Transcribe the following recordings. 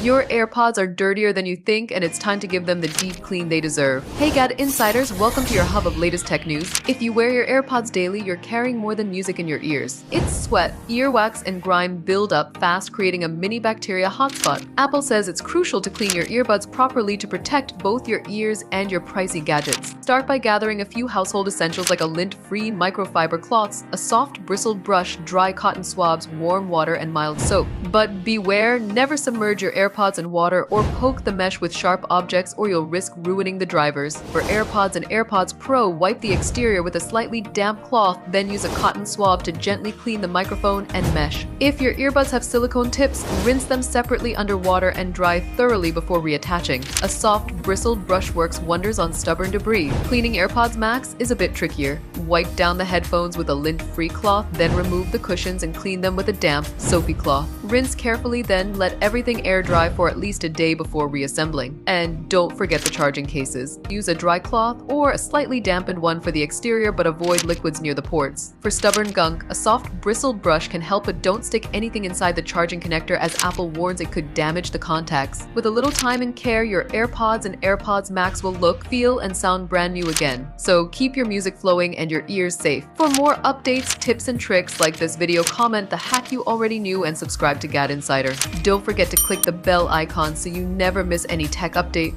Your AirPods are dirtier than you think, and it's time to give them the deep clean they deserve. Hey GadInsiders, welcome to your hub of latest tech news. If you wear your AirPods daily, you're carrying more than music in your ears. It's sweat, earwax, and grime build up fast, creating a mini bacteria hotspot. Apple says it's crucial to clean your earbuds properly to protect both your ears and your pricey gadgets. Start by gathering a few household essentials like a lint-free microfiber cloths, a soft bristled brush, dry cotton swabs, warm water, and mild soap. But beware, never submerge your AirPods in water or poke the mesh with sharp objects or you'll risk ruining the drivers. For AirPods and AirPods Pro, wipe the exterior with a slightly damp cloth, then use a cotton swab to gently clean the microphone and mesh. If your earbuds have silicone tips, rinse them separately under water and dry thoroughly before reattaching. A soft, bristled brush works wonders on stubborn debris. Cleaning AirPods Max is a bit trickier. Wipe down the headphones with a lint-free cloth, then remove the cushions and clean them with a damp, soapy cloth. Rinse carefully, then let everything air dry for at least a day before reassembling. And don't forget the charging cases. Use a dry cloth or a slightly dampened one for the exterior, but avoid liquids near the ports. For stubborn gunk, a soft bristled brush can help, but don't stick anything inside the charging connector as Apple warns it could damage the contacts. With a little time and care, your AirPods and AirPods Max will look, feel, and sound brand new again. So keep your music flowing and your ears safe. For more updates, tips, and tricks like this video, comment the hack you already knew and subscribe to GadInsider. Don't forget to click the bell icon so you never miss any tech update.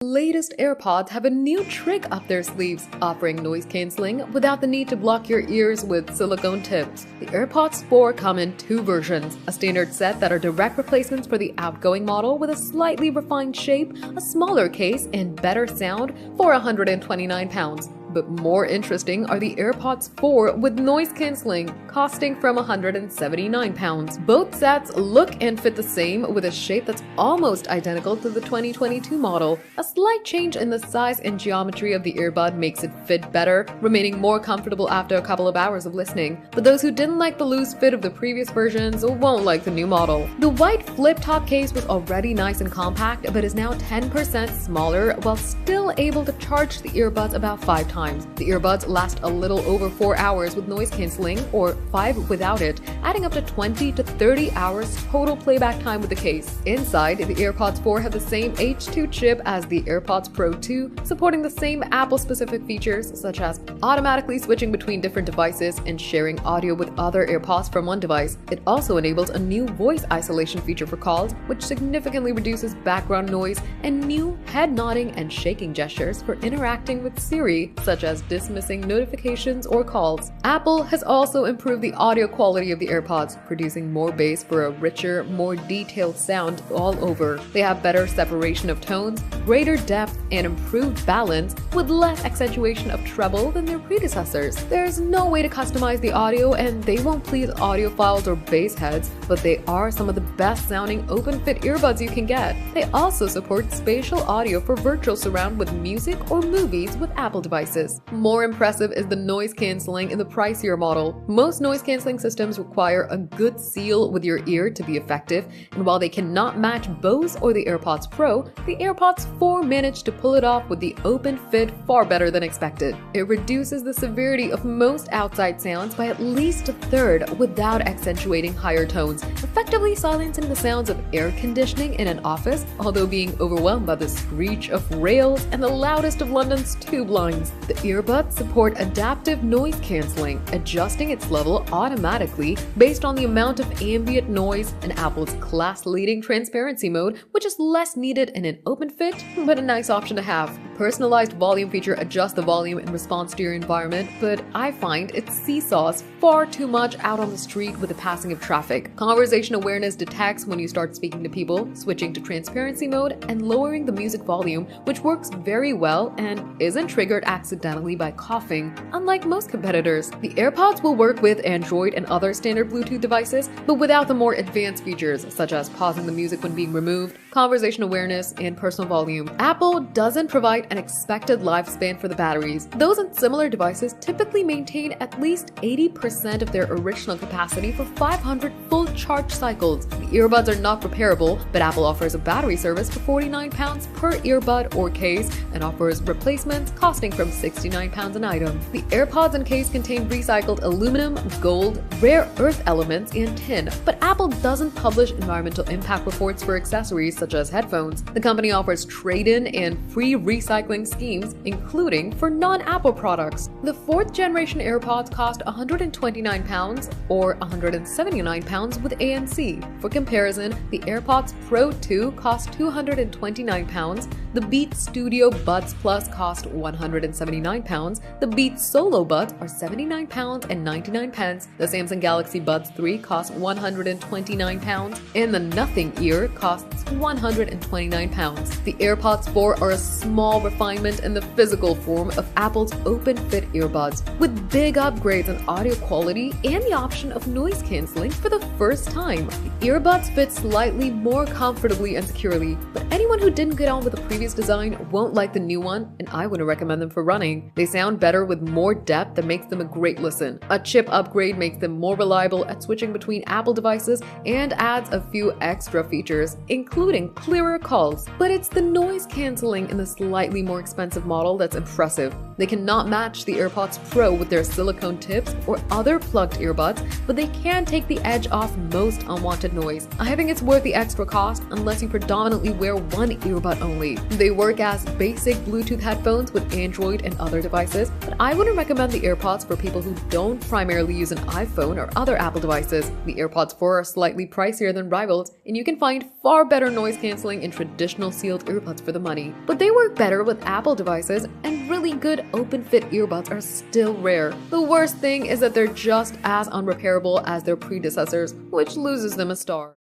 Latest AirPods have a new trick up their sleeves, offering noise cancelling without the need to block your ears with silicone tips. The AirPods 4 come in two versions, a standard set that are direct replacements for the outgoing model with a slightly refined shape, a smaller case, and better sound for £129. But more interesting are the AirPods 4 with noise cancelling, costing from £179. Both sets look and fit the same, with a shape that's almost identical to the 2022 model. A slight change in the size and geometry of the earbud makes it fit better, remaining more comfortable after a couple of hours of listening. But those who didn't like the loose fit of the previous versions won't like the new model. The white flip-top case was already nice and compact, but is now 10% smaller while still able to charge the earbuds about 5 times. The earbuds last a little over 4 hours with noise cancelling, or 5 without it, adding up to 20 to 30 hours total playback time with the case. Inside, the AirPods 4 have the same H2 chip as the AirPods Pro 2, supporting the same Apple-specific features such as automatically switching between different devices and sharing audio with other AirPods from one device. It also enables a new voice isolation feature for calls, which significantly reduces background noise, and new head nodding and shaking gestures for interacting with Siri, such as dismissing notifications or calls. Apple has also improved the audio quality of the AirPods, producing more bass for a richer, more detailed sound all over. They have better separation of tones, greater depth, and improved balance, with less accentuation of treble than their predecessors. There's no way to customize the audio, and they won't please audiophiles or bass heads, but they are some of the best sounding open-fit earbuds you can get. They also support spatial audio for virtual surround with music or movies with Apple devices. More impressive is the noise cancelling in the pricier model. Most noise cancelling systems require a good seal with your ear to be effective, and while they cannot match Bose or the AirPods Pro, the AirPods 4 managed to pull it off with the open fit far better than expected. It reduces the severity of most outside sounds by at least a third without accentuating higher tones, effectively silencing the sounds of air conditioning in an office, although being overwhelmed by the screech of rails and the loudest of London's tube lines. The earbuds support adaptive noise cancelling, adjusting its level automatically based on the amount of ambient noise, and Apple's class-leading transparency mode, which is less needed in an open fit, but a nice option to have. The personalized volume feature adjusts the volume in response to your environment, but I find it seesaws far too much out on the street with the passing of traffic. Conversation awareness detects when you start speaking to people, switching to transparency mode, and lowering the music volume, which works very well and isn't triggered accidentally by coughing, unlike most competitors. The AirPods will work with Android and other standard Bluetooth devices, but without the more advanced features such as pausing the music when being removed, conversation awareness, and personal volume. Apple doesn't provide height and expected lifespan for the batteries. Those in similar devices typically maintain at least 80% of their original capacity for 500 full charge cycles. The earbuds are not repairable, but Apple offers a battery service for £49 per earbud or case and offers replacements costing from £69 an item. The AirPods and case contain recycled aluminum, gold, rare earth elements, and tin, but Apple doesn't publish environmental impact reports for accessories such as headphones. The company offers trade-in and free recycling schemes, including for non-Apple products. The 4th generation AirPods cost £129 or £179 with ANC. For comparison, the AirPods Pro 2 cost £229, the Beats Studio Buds Plus cost £179, the Beats Solo Buds are £79.99, the Samsung Galaxy Buds 3 costs £129, and the Nothing Ear costs £129. The AirPods 4 are a small refinement in the physical form of Apple's open fit earbuds, with big upgrades in audio quality and the option of noise cancelling for the first time. The earbuds fit slightly more comfortably and securely, but anyone who didn't get on with the previous design won't like the new one, and I wouldn't recommend them for running. They sound better with more depth that makes them a great listen. A chip upgrade makes them more reliable at switching between Apple devices and adds a few extra features, including clearer calls. But it's the noise cancelling in the slightly more expensive model that's impressive. They cannot match the AirPods Pro with their silicone tips or other plugged earbuds, but they can take the edge off most unwanted noise. I think it's worth the extra cost unless you predominantly wear one earbud only. They work as basic Bluetooth headphones with Android and other devices, but I wouldn't recommend the AirPods for people who don't primarily use an iPhone or other Apple devices. The AirPods 4 are slightly pricier than rivals, and you can find far better noise cancelling in traditional sealed earbuds for the money. But they work better with Apple devices, and really good open-fit earbuds are still rare. The worst thing is that they're just as unrepairable as their predecessors, which loses them a star.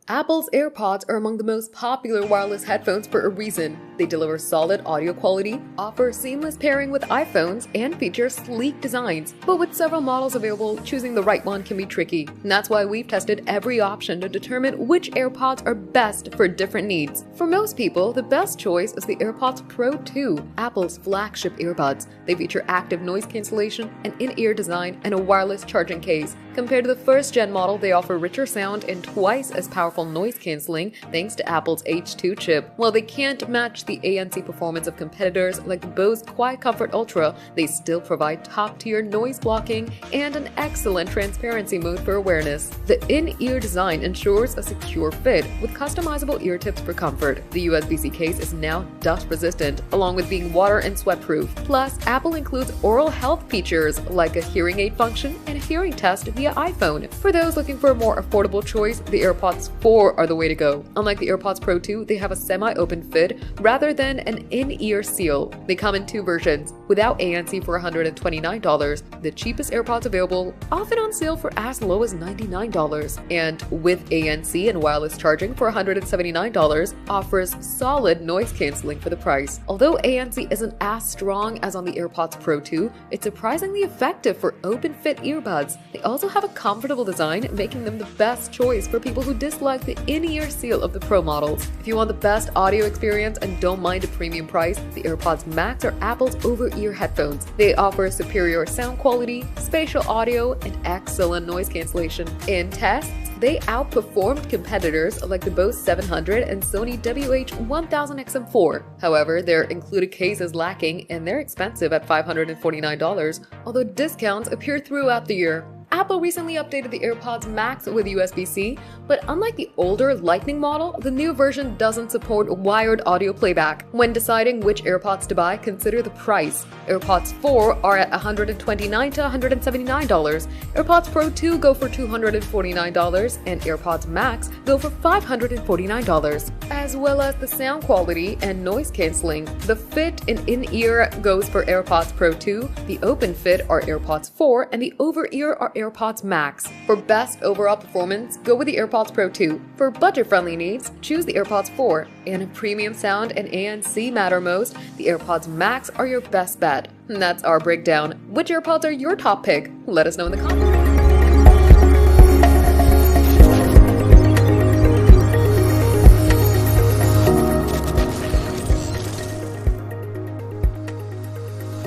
Apple's AirPods are among the most popular wireless headphones for a reason. They deliver solid audio quality, offer seamless pairing with iPhones, and feature sleek designs. But with several models available, choosing the right one can be tricky. And that's why we've tested every option to determine which AirPods are best for different needs. For most people, the best choice is the AirPods Pro 2, Apple's flagship earbuds. They feature active noise cancellation, an in-ear design, and a wireless charging case. Compared to the first-gen model, they offer richer sound and twice as powerful noise cancelling thanks to Apple's H2 chip. While they can't match the ANC performance of competitors like the Bose Quiet Comfort Ultra, they still provide top-tier noise blocking and an excellent transparency mode for awareness. The in-ear design ensures a secure fit with customizable ear tips for comfort. The USB-C case is now dust-resistant, along with being water and sweat-proof. Plus, Apple includes oral health features like a hearing aid function and a hearing test via iPhone. For those looking for a more affordable choice, the AirPods 4 are the way to go. Unlike the AirPods Pro 2, they have a semi-open fit rather than an in-ear seal. They come in two versions, without ANC for $129, the cheapest AirPods available, often on sale for as low as $99, and with ANC and wireless charging for $179, offers solid noise cancelling for the price. Although ANC isn't as strong as on the AirPods Pro 2, it's surprisingly effective for open-fit earbuds. They also have a comfortable design, making them the best choice for people who dislike the in-ear seal of the Pro models. If you want the best audio experience and don't mind a premium price, the AirPods Max are Apple's over-ear headphones. They offer superior sound quality, spatial audio, and excellent noise cancellation. In tests, they outperformed competitors like the Bose 700 and Sony WH-1000XM4. However, their included case is lacking and they're expensive at $549, although discounts appear throughout the year. Apple recently updated the AirPods Max with USB-C, but unlike the older Lightning model, the new version doesn't support wired audio playback. When deciding which AirPods to buy, consider the price. AirPods 4 are at $129 to $179, AirPods Pro 2 go for $249, and AirPods Max go for $549. As well as the sound quality and noise cancelling. The fit and in-ear goes for AirPods Pro 2, the open fit are AirPods 4, and the over-ear are AirPods Max. For best overall performance, go with the AirPods Pro 2. For budget-friendly needs, choose the AirPods 4. And if premium sound and ANC matter most, the AirPods Max are your best bet. And that's our breakdown. Which AirPods are your top pick? Let us know in the comments.